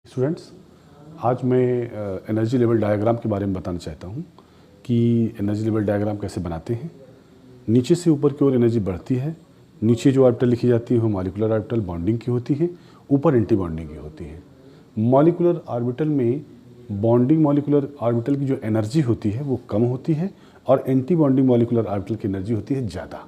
Students, आज मैं energy level diagram के बारे में बताना चाहता हूँ कि एनर्जी लेवल डायग्राम कैसे बनाते हैं। नीचे से ऊपर की ओर एनर्जी बढ़ती है। नीचे जो ऑर्बिटल लिखी जाती है वो मॉलिक्यूलर ऑर्बिटल बॉन्डिंग की होती है, ऊपर एंटी बॉन्डिंग की होती है। मॉलिक्यूलर ऑर्बिटल में बॉन्डिंग मॉलिक्यूलर ऑर्बिटल की जो एनर्जी होती है वो कम होती है और एंटी बॉन्डिंग मॉलिक्यूलर ऑर्बिटल की एनर्जी होती है ज़्यादा,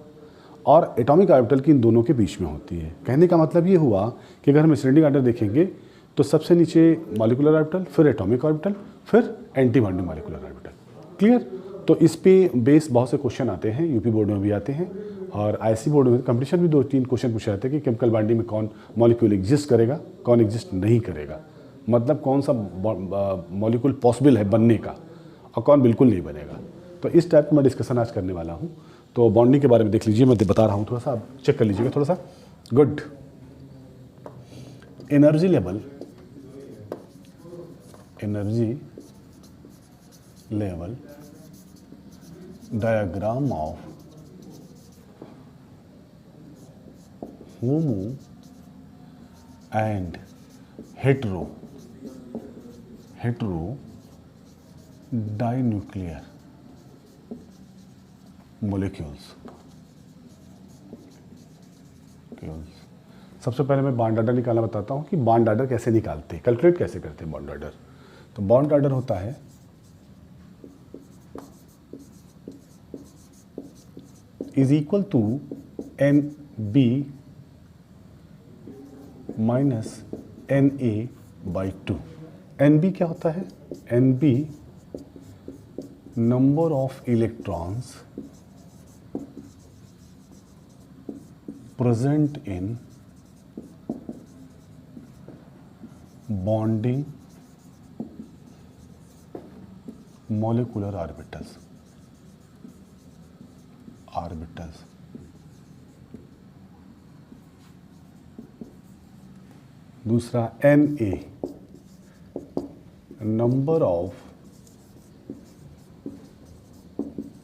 और एटॉमिक ऑर्बिटल की इन दोनों के बीच में होती है। कहने का मतलब ये हुआ कि अगर हम असेंडिंग ऑर्डर देखेंगे तो सबसे नीचे मॉलिक्यूलर ऑर्बिटल, फिर एटॉमिक ऑर्बिटल, फिर anti bonding molecular orbital. Clear? तो इस पे बेस बहुत से क्वेश्चन आते हैं, यूपी बोर्ड में भी आते हैं और आईसी बोर्ड में कंपटीशन भी 2-3 क्वेश्चन पूछे जाते हैं कि केमिकल बॉन्डिंग में कौन मॉलिक्यूल एग्जिस्ट करेगा, कौन एग्जिस्ट नहीं करेगा, मतलब कौन सा मॉलिक्यूल पॉसिबल है बनने का और कौन बिल्कुल नहीं बनेगा। तो इस टाइप का मैं डिस्कशन आज करने वाला हूँ। तो बॉन्डिंग के बारे में देख लीजिए, मैं बता रहा हूँ, थोड़ा सा आप चेक कर लीजिएगा थोड़ा सा। Good. Energy level diagram of homo and hetero dinuclear molecules. सबसे पहले मैं बॉन्ड ऑर्डर निकालना बताता हूँ कि बॉन्ड ऑर्डर कैसे निकालते हैं, कैलकुलेट कैसे करते हैं बॉन्ड ऑर्डर। तो बॉन्ड ऑर्डर होता है is equal to N B minus N A by 2। N B क्या होता है? N B number of electrons present in bonding molecular orbitals। दूसरा Na number of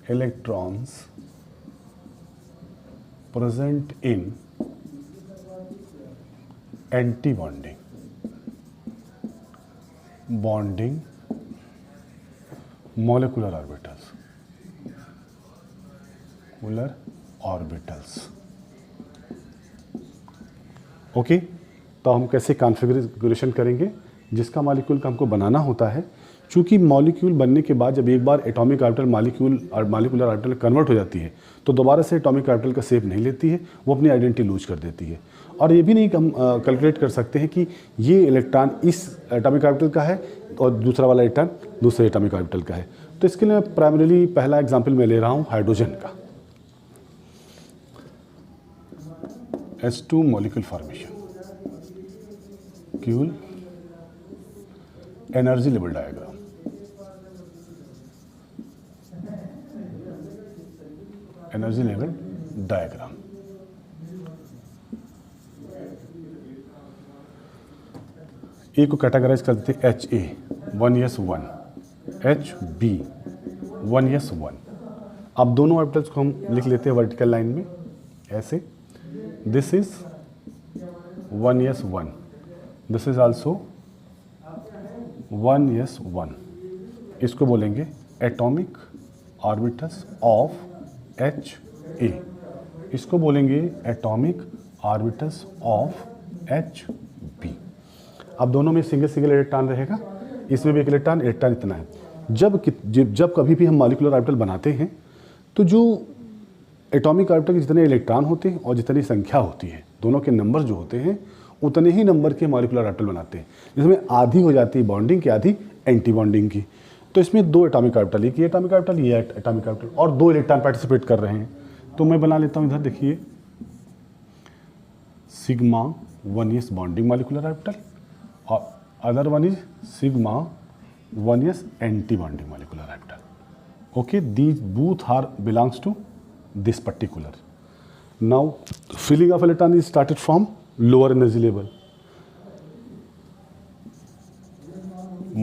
electrons present in anti-bonding molecular orbitals। Okay, तो हम कैसे configuration करेंगे? जिसका molecule का हमको बनाना होता है, चूँकि मॉलिक्यूल बनने के बाद जब एक बार atomic orbital molecular orbital convert हो जाती है तो दोबारा से एटॉमिक ऑर्बिटल का शेप नहीं लेती है, वो अपनी आइडेंटिटी लूज कर देती है। और ये भी नहीं हम कैलकुलेट कर सकते हैं कि ये इलेक्ट्रॉन इस एटॉमिक ऑर्बिटल का है और दूसरा वाला इलेक्ट्रॉन दूसरे एटॉमिक ऑर्बिटल का है। तो इसके लिए प्राइमरीली पहला एग्जाम्पल मैं ले रहा हूँ हाइड्रोजन का। H2 molecule formation, Kiul energy level diagram. Energy level diagram A को कैटेगराइज करते हैं HA 1s1, HB 1s1। अब दोनों ऑर्बिटल्स को हम लिख लेते हैं वर्टिकल लाइन में ऐसे। This is 1s1, this is also 1s1। इसको बोलेंगे एटॉमिक ऑर्बिटल्स ऑफ HA, इसको बोलेंगे एटॉमिक ऑर्बिटल्स ऑफ HB। अब दोनों में सिंगल इलेक्ट्रॉन रहेगा, इसमें भी एक इलेक्ट्रॉन इतना है। जब कभी भी हम मॉलिक्यूलर ऑर्बिटल बनाते हैं तो जो एटॉमिक ऑर्बिटल के जितने इलेक्ट्रॉन होते हैं और जितनी संख्या होती है, दोनों के नंबर जो होते हैं उतने ही नंबर के मॉलिक्यूलर ऑर्बिटल बनाते हैं, जिसमें आधी हो जाती है बॉन्डिंग की, आधी एंटी बॉन्डिंग की। तो इसमें दो एटॉमिक ऑर्बिटल, एक ये एटॉमिक ऑर्बिटल, ये एटॉमिक ऑर्बिटल, और दो इलेक्ट्रॉन पार्टिसिपेट कर रहे हैं। तो मैं बना लेता हूँ इधर, देखिए sigma 1s bonding molecular orbital और other one is sigma 1s antibonding molecular orbital. Okay, these both are belongs to this particular। Now filling of electron is started from lower energy level,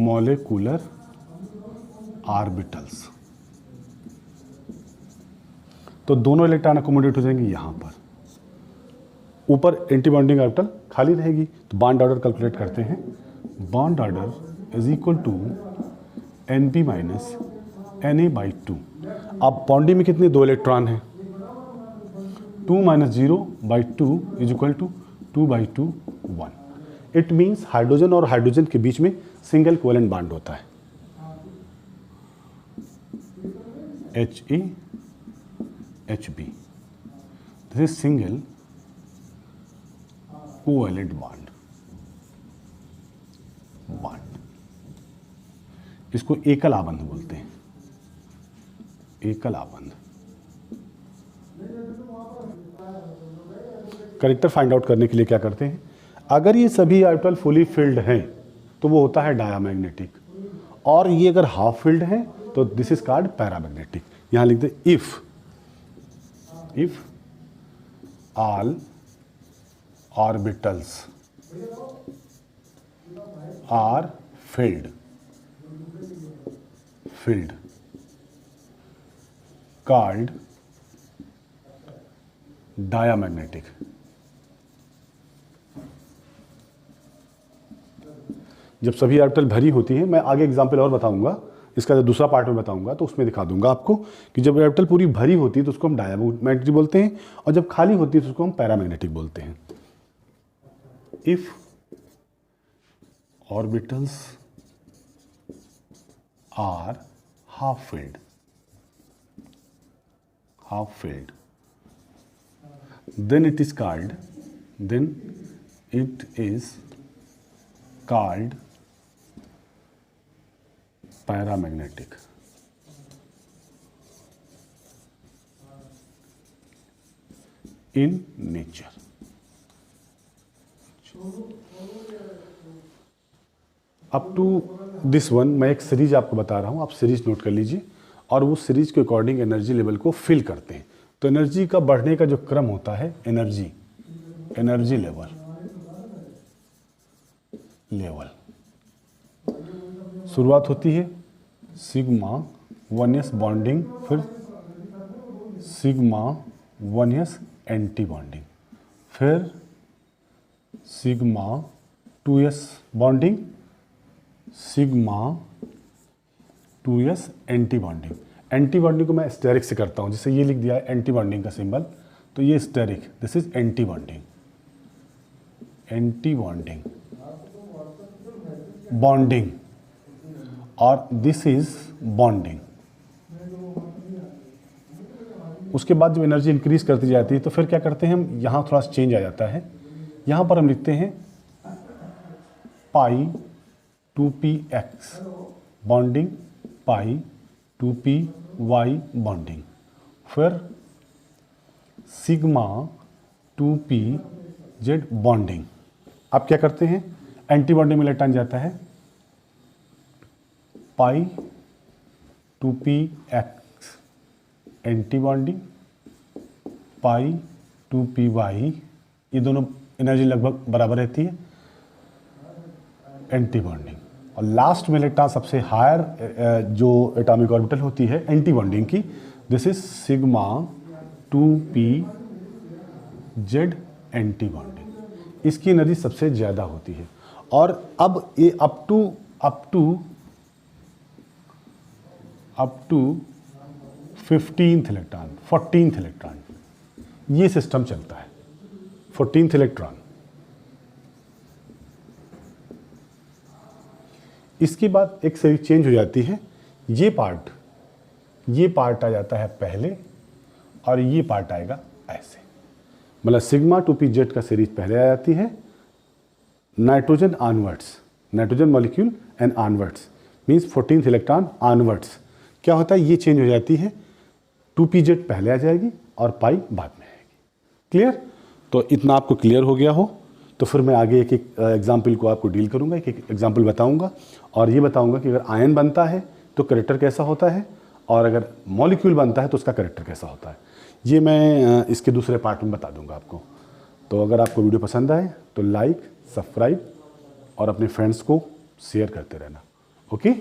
molecular orbitals। तो दोनों electron accommodate हो जाएंगे यहाँ पर। ऊपर anti bonding orbital खाली रहेगी, तो बॉन्ड ऑर्डर कैलकुलेट करते हैं। Bond order is equal to NP minus Na/2। अब बॉन्डिंग में कितने 2 इलेक्ट्रॉन हैं, 2 - 0/2 is equal to 2/2 1। It means hydrogen और हाइड्रोजन के बीच में सिंगल कोवेलेंट बॉन्ड होता है, HA/HB, this is single covalent bond. इसको एकल आबंध बोलते हैं, एकल आबंध। कैरेक्टर फाइंड आउट करने के लिए क्या करते हैं, अगर ये सभी ऑर्बिटल फुली फिल्ड हैं तो वो होता है डायामैग्नेटिक, और ये अगर हाफ फिल्ड हैं तो दिस इज कॉल्ड पैरामैग्नेटिक। यहां लिख दे if all orbitals are filled called diamagnetic। जब सभी ऑर्बिटल भरी होती हैं, मैं आगे एग्जांपल और बताऊंगा, इसका जब दूसरा पार्ट में बताऊंगा तो उसमें दिखा दूंगा आपको कि जब ऑर्बिटल पूरी भरी होती है तो उसको हम डायमैग्नेटिक बोलते हैं, और जब खाली होती है तो उसको हम पैरामैग्नेटिक बोलते हैं। If orbitals are half filled, then it is called paramagnetic। in nature। Up to this one मैं एक सीरीज आपको बता रहा हूँ, आप सीरीज नोट कर लीजिए, और वो सीरीज के अकॉर्डिंग एनर्जी लेवल को फिल करते हैं। तो एनर्जी का बढ़ने का जो क्रम होता है, एनर्जी लेवल शुरुआत होती है सिग्मा 1s बॉन्डिंग, फिर सिग्मा 1s एंटी बॉन्डिंग, फिर sigma 2s bonding, sigma 2s anti bonding. Anti bonding को मैं स्टेरिक से करता हूँ, जैसे ये लिख दिया है एंटी बॉन्डिंग का सिंबल, तो ये asterisk, this is anti bonding और दिस इज बॉन्डिंग। उसके बाद जब एनर्जी इंक्रीज करती जाती है तो फिर क्या करते हैं हम, यहाँ थोड़ा सा चेंज आ जाता है, यहाँ पर हम लिखते हैं पाई 2px बॉन्डिंग, पाई 2py बॉन्डिंग, फिर सिग्मा 2pz बॉन्डिंग। अब क्या करते हैं, एंटी बॉन्डिंग में इलेक्ट्रॉन जाता है, पाई 2px एंटी बॉन्डिंग, पाई 2py, ये दोनों एनर्जी लगभग बराबर रहती है, एंटी बॉन्डिंग। और लास्ट में इलेक्ट्रॉन सबसे हायर जो एटॉमिक ऑर्बिटल होती है एंटी बॉन्डिंग की, this is sigma 2pz anti bonding. इसकी एनर्जी सबसे ज़्यादा होती है। और अब ये up to 15th electron, 14th electron, ये सिस्टम चलता है। 14th इलेक्ट्रॉन, इसके बाद एक सीरीज चेंज हो जाती है, ये पार्ट आ जाता है पहले और ये पार्ट आएगा ऐसे, मतलब सिग्मा 2pz का सीरीज पहले आ जाती है, nitrogen onwards, nitrogen molecule and onwards means 14th electron onwards. क्या होता है, ये चेंज हो जाती है, 2pz पहले आ जाएगी और पाई बाद में आएगी। क्लियर? तो इतना आपको क्लियर हो गया हो तो फिर मैं आगे एक एक एग्जाम्पल को आपको डील करूंगा, एक एक एग्जाम्पल बताऊंगा और ये बताऊंगा कि अगर आयन बनता है तो करेक्टर कैसा होता है और अगर मॉलिक्यूल बनता है तो उसका करेक्टर कैसा होता है। ये मैं इसके दूसरे पार्ट में बता दूंगा आपको। तो अगर आपको वीडियो पसंद आए तो लाइक, सब्सक्राइब और अपने फ्रेंड्स को शेयर करते रहना। ओके।